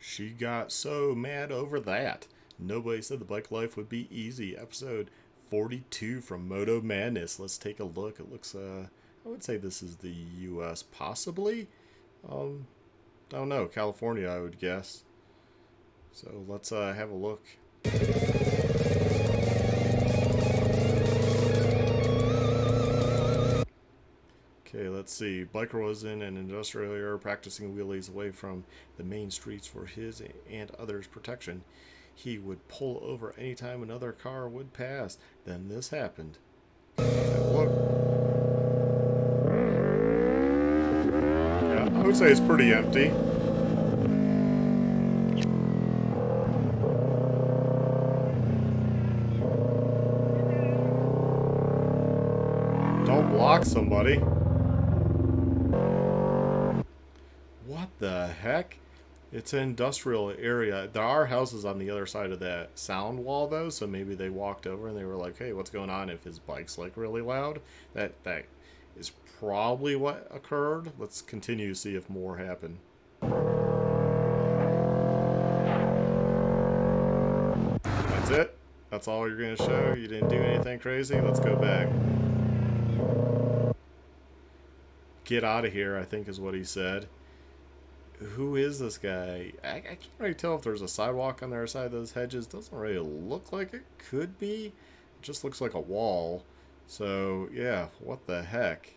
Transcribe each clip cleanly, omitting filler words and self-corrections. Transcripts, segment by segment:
She got so mad over that. Nobody said the bike life would be easy. Episode 42 from Moto Madness. Let's take a look. It looks, I would say this is the U.S. possibly. Don't know. California, I would guess. So let's have a look. Okay, let's see. Biker was in an industrial area practicing wheelies away from the main streets for his and others' protection. He would pull over anytime another car would pass. Then this happened. Look. Yeah, I would say it's pretty empty. Don't block somebody. What the heck? It's an industrial area. There are houses on the other side of that sound wall, though, so maybe they walked over and they were like, hey, what's going on if his bike's, like, really loud? That is probably what occurred. Let's continue to see if more happen. That's it? That's all you're going to show? You didn't do anything crazy? Let's go back. Get out of here, I think is what he said. Who is this guy? I can't really tell if there's a sidewalk on the other side of those hedges. Doesn't really look like it could be. It just looks like a wall. So, yeah, what the heck?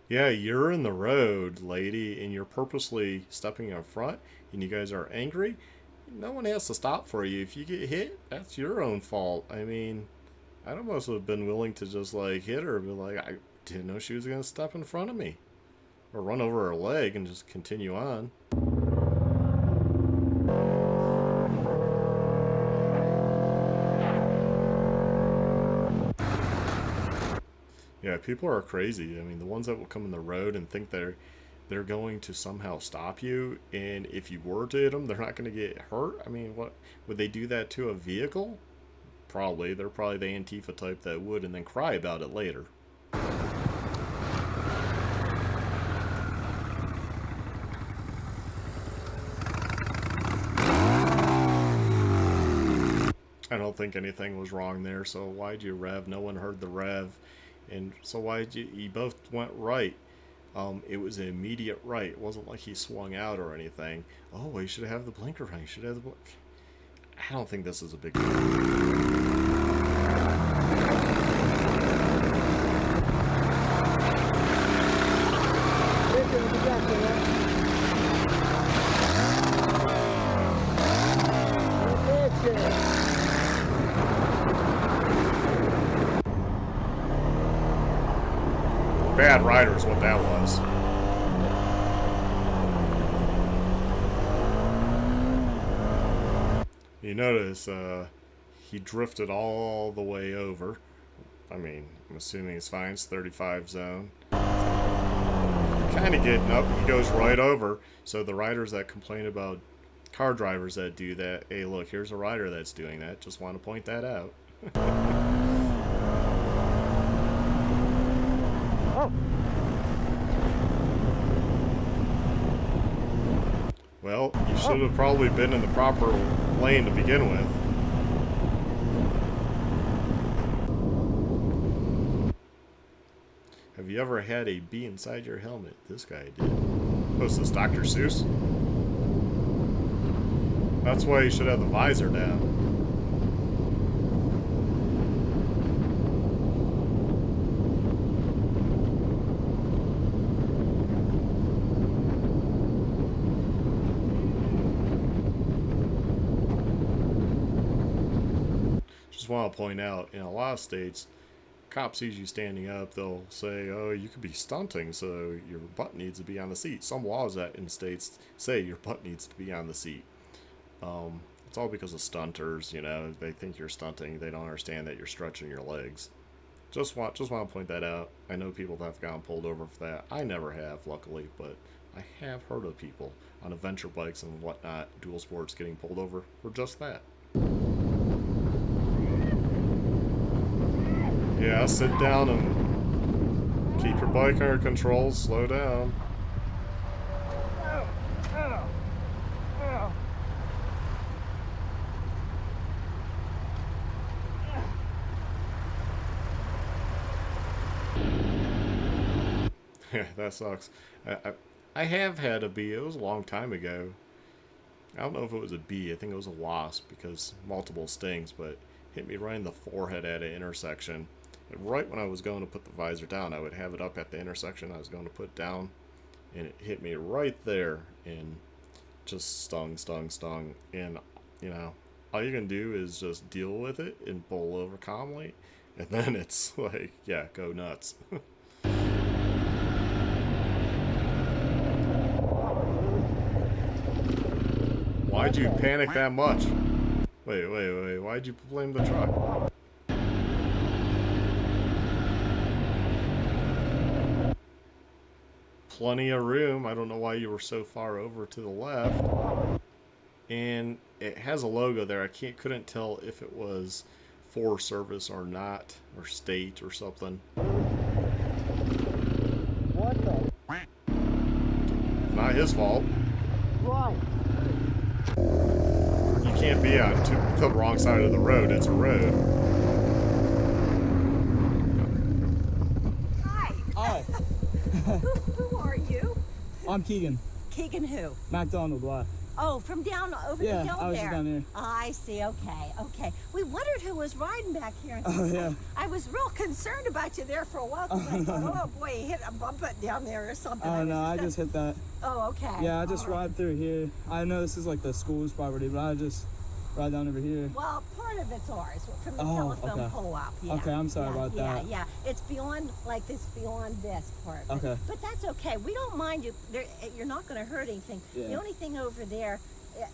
Yeah, you're in the road, lady, and you're purposely stepping in front, and you guys are angry. No one has to stop for you. If you get hit, that's your own fault. I mean, I'd almost have been willing to just, like, hit her and be like, I didn't know she was going to step in front of me. Or run over her leg and just continue on. Yeah, people are crazy. I mean, the ones that will come in the road and think they're going to somehow stop you, and if you were to hit them, they're not going to get hurt. I mean, what would they do that to a vehicle? Probably. They're probably the Antifa type that would and then cry about it later. I don't think anything was wrong there, so why'd you rev? No one heard the rev. And so why'd you both went right. It was an immediate right. It wasn't like he swung out or anything. Oh, well, you should have the blinker on. You should have the I don't think this is a big deal. Bad rider is what that was. You notice he drifted all the way over. I mean, I'm assuming it's fine. It's 35 zone. Kind of getting up. He goes right over. So the riders that complain about car drivers that do that, hey, look, here's a rider that's doing that. Just want to point that out. Well, you should have probably been in the proper lane to begin with. Have you ever had a bee inside your helmet? This guy did. Oh, is this Dr. Seuss? That's why you should have the visor down. Just want to point out, in a lot of states, cop sees you standing up, they'll say, oh, you could be stunting, so your butt needs to be on the seat. Some laws that in states say your butt needs to be on the seat. It's all because of stunters, you know. They think you're stunting. They don't understand that you're stretching your legs. Just want to point that out. I know people have gotten pulled over for that. I never have, luckily, but I have heard of people on adventure bikes and whatnot, dual sports, getting pulled over for just that. Yeah, sit down and Keep your bike under control. Slow down. Ow, ow, ow. Yeah, that sucks. I have had a bee. It was a long time ago. I don't know if it was a bee. I think it was a wasp because multiple stings, but hit me right in the forehead at an intersection. And right when I was going to put the visor down, I would have it up at the intersection I was going to put down, and it hit me right there and just stung, stung, stung. And, you know, all you can do is just deal with it and pull over calmly, and then it's like, yeah, go nuts. Why'd you panic that much? Wait, why'd you blame the truck? Plenty of room. I don't know why you were so far over to the left. And it has a logo there. I couldn't tell if it was Forest Service or not, or state or something. What the? Not his fault. Right. You can't be on the wrong side of the road. It's a road. Hi. Hi, Who are you? I'm Keegan. Keegan who? McDonald, why? Oh, from down over Yeah, the hill I was there. just down here. I see. Okay. We wondered who was riding back here. Oh, yeah. I was real concerned about you there for a while. 'Cause I thought, oh boy, he hit a bump down there or something. Oh, no, I just hit that. Oh, okay. Yeah, I just All right. ride through here. I know this is like the school's property, but I just ride down over here. Well, part of it's ours from the Oh, telephone okay. co-op. Yeah. Okay, I'm sorry about that. Yeah. It's beyond, like this, beyond this part. Okay. But that's okay. We don't mind you. You're not going to hurt anything. Yeah. The only thing over there,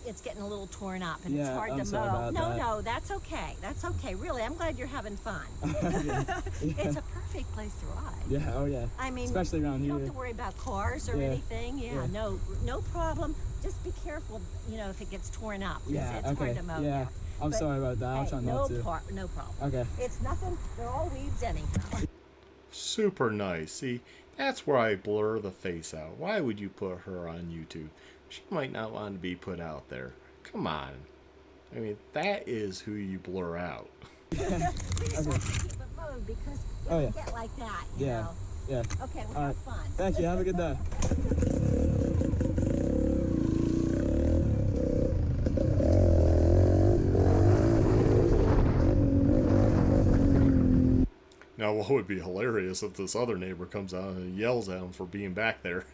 it's getting a little torn up and it's Yeah, hard I'm to sorry mow. about No, that. no, that's okay. That's okay. Really, I'm glad you're having fun. Yeah. It's a perfect place to ride. Yeah, oh yeah. I mean, especially around you here. don't have to worry about cars or Yeah. anything. Yeah, Yeah. no problem. Just be careful, if it gets torn up. 'Cause Yeah, it's okay. hard to mow Yeah, there. I'm But, sorry about that. I'll hey, try not to. No problem. Okay. It's nothing. They're all weeds anyhow. Super nice. See, that's where I blur the face out. Why would you put her on YouTube? She might not want to be put out there. Come on. I mean, that is who you blur out. We just want to keep it mowed because you Oh, don't yeah. get like that, you Yeah. know. Yeah. Okay, well, All have right. fun. Thank you. Have a good day. Now, what would be hilarious if this other neighbor comes out and yells at him for being back there?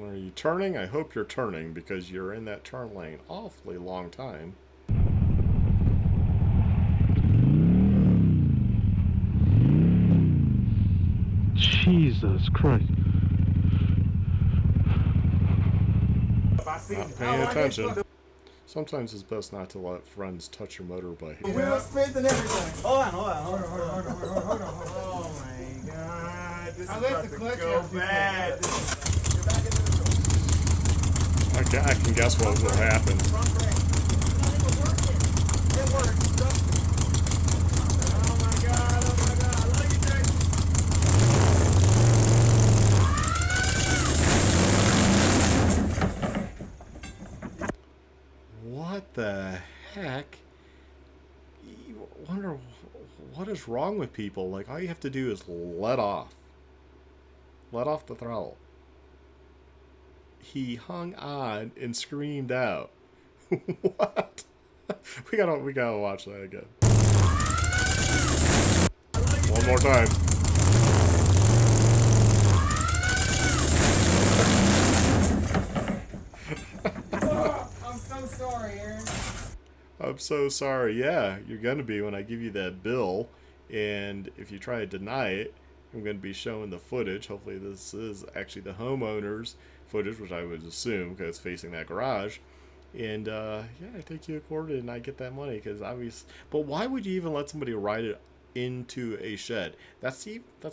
Are you turning? I hope you're turning because you're in that turn lane awfully long time. Jesus Christ. Not paying attention. Sometimes it's best not to let friends touch your motorbike. Wheel spins and everything. Hold on. Oh my god. This I is let about the to clutch go out. bad. I can guess what will happen. It works. Oh my god. I love you, Jake. What the heck? You wonder what is wrong with people. Like, all you have to do is let off. Let off the throttle. He hung on and screamed out. What? We gotta watch that again. One more time. I'm so sorry, Aaron. I'm so sorry. Yeah, you're gonna be when I give you that bill, and if you try to deny it, I'm gonna be showing the footage. Hopefully, this is actually the homeowner's footage, which I would assume because it's facing that garage. And yeah, I take you to court and I get that money because obviously. But why would you even let somebody ride it into a shed? That's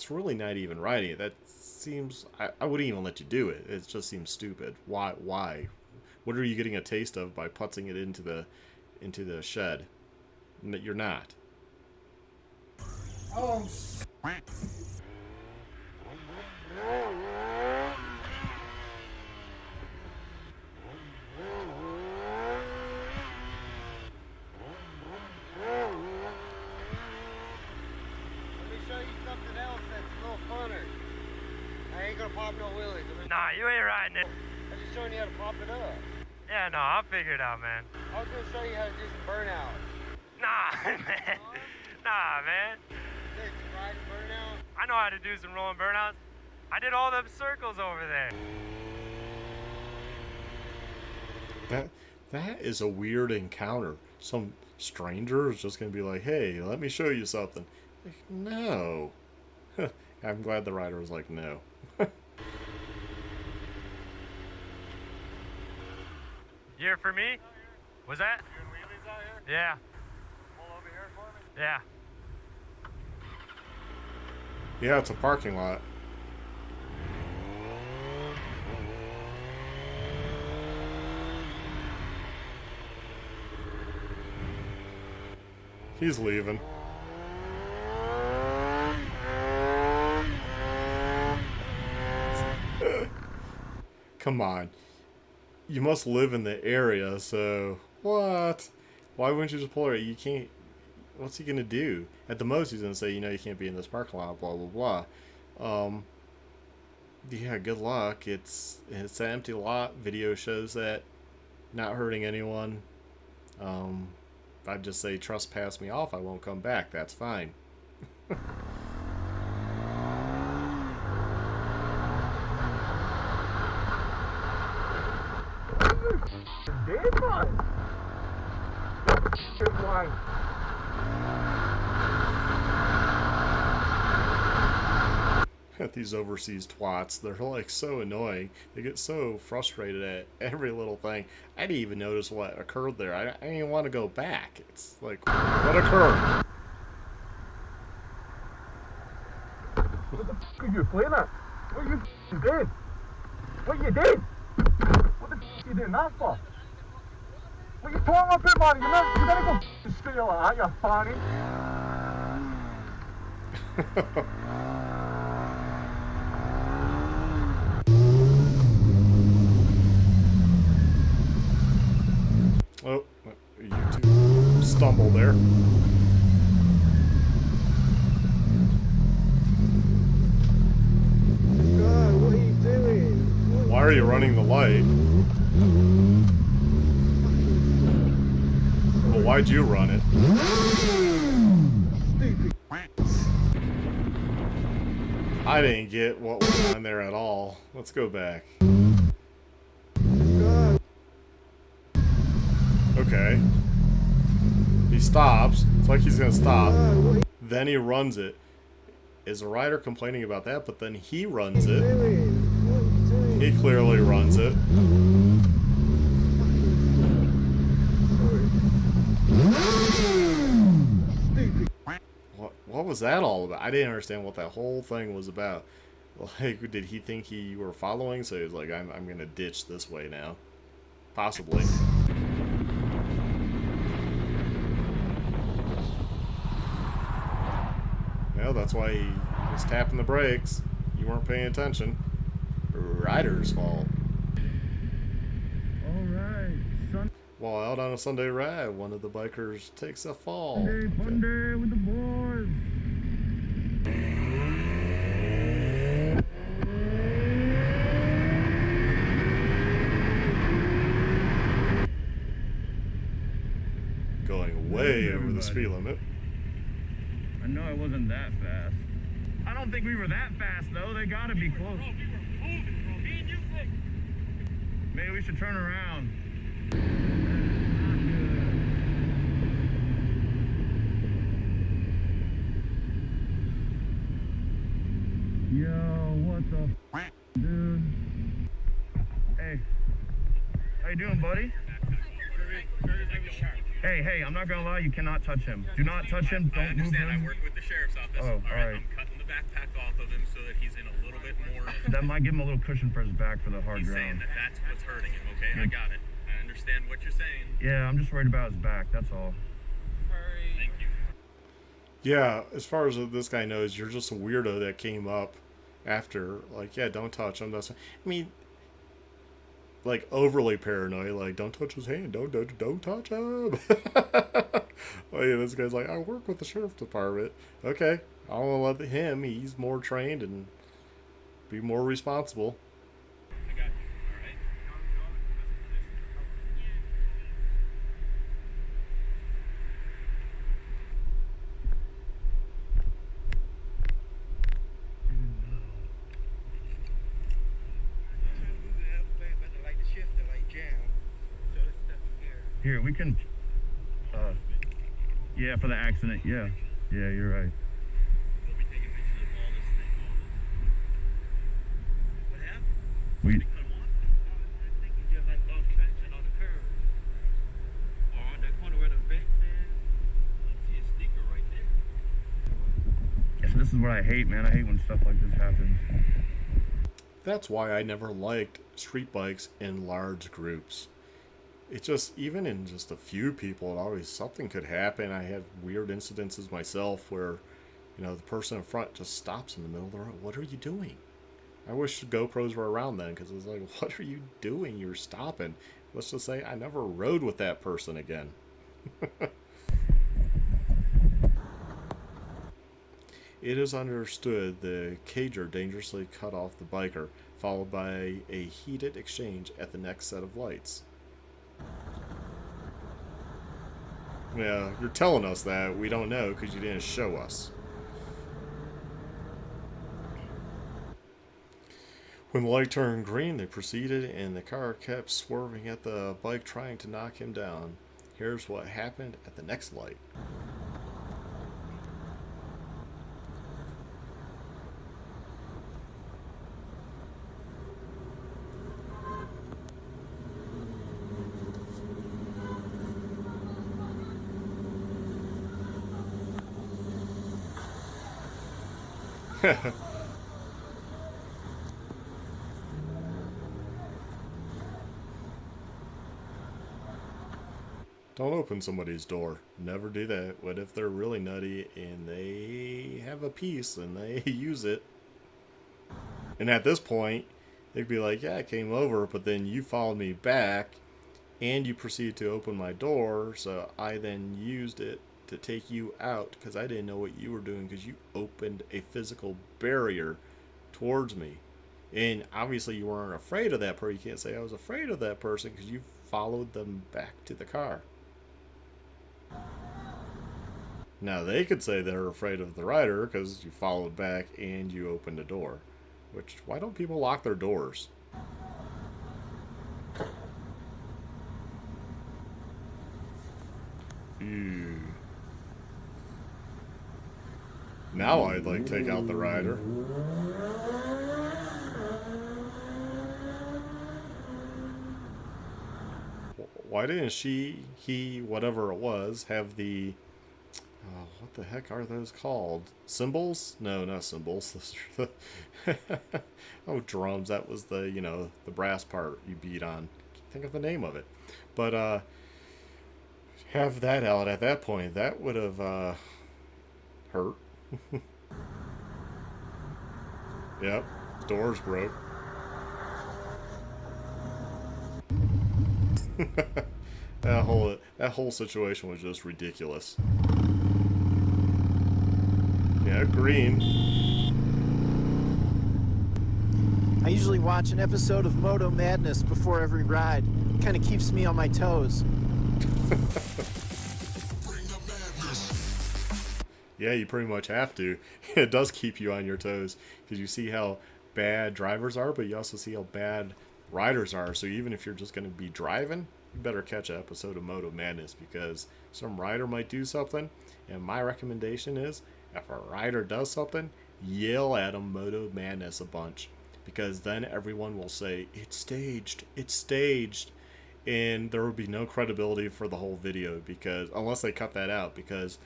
really not even riding it. That seems. I wouldn't even let you do it. It just seems stupid. Why What are you getting a taste of by putzing it into the shed? You're not. Oh, Let me show you something else that's a little funner. I ain't gonna pop no wheelies. Nah, you ain't riding it. I'm just showing you how to pop it up. Yeah, no, I'll figure it out, man. I was gonna show you how to do some burnout. Nah, man. Nah, man. Did you ride a burnout? I know how to do some rolling burnouts. I did all them circles over there. That is a weird encounter. Some stranger is just gonna be like, "Hey, let me show you something." Like, no. I'm glad the rider was like, "No." Year for me? Was that? You doing wheelies out here? Yeah. Pull over here for me. Yeah. Yeah, it's a parking lot. He's leaving. Come on. You must live in the area, so... What? Why wouldn't you just pull her? You can't... What's he gonna do? At the most, he's gonna say, you know, you can't be in this parking lot, blah, blah, blah. Yeah, good luck. It's an empty lot. Video shows that. Not hurting anyone. If I just say, trespass me off, I won't come back. That's fine. dead one. Good one. These overseas twats, they're like so annoying. They get so frustrated at every little thing. I didn't even notice what occurred there. I didn't even want to go back. It's like, what occurred? What the f*** are you playing at? What you f***ing doing? What you did? What the f*** are you doing that for? What you talking about, man? You better go f***ing straight like that, you fanny. Oh, you two stumble there. God, what are you doing? Why are you running the light? Well, why'd you run it? Stupid. I didn't get what went on there at all. Let's go back. God. Okay. He stops. It's like he's gonna stop. Then he runs it. Is the rider complaining about that? But then he runs it. He clearly runs it. What was that all about? I didn't understand what that whole thing was about. Like, did he think you were following? So he was like, I'm gonna ditch this way now. Possibly. Well, that's why he was tapping the brakes. You weren't paying attention. Rider's fault. Alright, While out on a Sunday ride, one of the bikers takes a fall. Sunday with the boys. Going way over the speed limit. I know it wasn't that fast. I don't think we were that fast though. They gotta be close. Maybe we should turn around. Yo, what the f, dude? Hey, how you doing, buddy? Hey, I'm not gonna lie, you cannot touch him. Do not touch him, don't move him. I work with the sheriff's office. Oh, alright. I'm cutting the backpack off of him so that he's in a little bit more... That might give him a little cushion for his back for the hard He's ground. saying that that's what's hurting him, okay? I got it. understand what you're saying. Yeah, I'm just worried about his back. That's all. Thank you. Yeah, as far as this guy knows, you're just a weirdo that came up after. Like, yeah, don't touch him. That's. I mean, like overly paranoid. Like, don't touch his hand. Don't touch him. Oh yeah, this guy's like, I work with the sheriff's department. Okay, I'll let him. He's more trained and be more responsible. I got you. All right. Here, we can. Yeah, for the accident. Yeah, you're right. We'll be taking pictures of all this thing. What happened? We. Cut him off? I think he just like lost traction on the curve. Or on that corner where the bank is. I see a sticker right there. Yeah, so this is what I hate, man. I hate when stuff like this happens. That's why I never liked street bikes in large groups. It just, even in just a few people, it always, something could happen. I had weird incidences myself where, you know, the person in front just stops in the middle of the road. What are you doing? I wish GoPros were around then, because it was like, what are you doing? You're stopping. Let's just say I never rode with that person again. It is understood the cager dangerously cut off the biker, followed by a heated exchange at the next set of lights. Yeah, you're telling us that. We don't know because you didn't show us. When the light turned green, they proceeded, and the car kept swerving at the bike, trying to knock him down. Here's what happened at the next light. Don't open somebody's door. Never do that. What if they're really nutty and they have a piece and they use it? And at this point, they'd be like, yeah, I came over, but then you followed me back and you proceeded to open my door, so I then used it to take you out because I didn't know what you were doing because you opened a physical barrier towards me. And obviously you weren't afraid of that person. You can't say I was afraid of that person because you followed them back to the car. Now they could say they're afraid of the rider because you followed back and you opened the door. Which, why don't people lock their doors? Ew. Now I'd like take out the rider. Why didn't he, whatever it was, have the, what the heck are those called? Cymbals? No, not cymbals. Oh, drums. That was the, you know, the brass part you beat on. Can't think of the name of it. But, have that out at that point. That would have, hurt. Yep, doors broke. that whole situation was just ridiculous. Yeah, green. I usually watch an episode of Moto Madness before every ride. Kind of keeps me on my toes. Yeah, you pretty much have to. It does keep you on your toes because you see how bad drivers are, but you also see how bad riders are. So even if you're just going to be driving, you better catch an episode of Moto Madness because some rider might do something. And my recommendation is, if a rider does something, yell at them Moto Madness a bunch, because then everyone will say, it's staged, it's staged. And there will be no credibility for the whole video because, unless they cut that out, because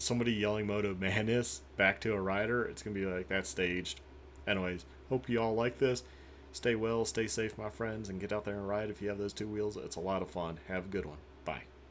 somebody yelling Moto Madness back to a rider, it's going to be like, that's staged. Anyways, hope you all like this. Stay well, stay safe, my friends, and get out there and ride if you have those two wheels. It's a lot of fun. Have a good one. Bye.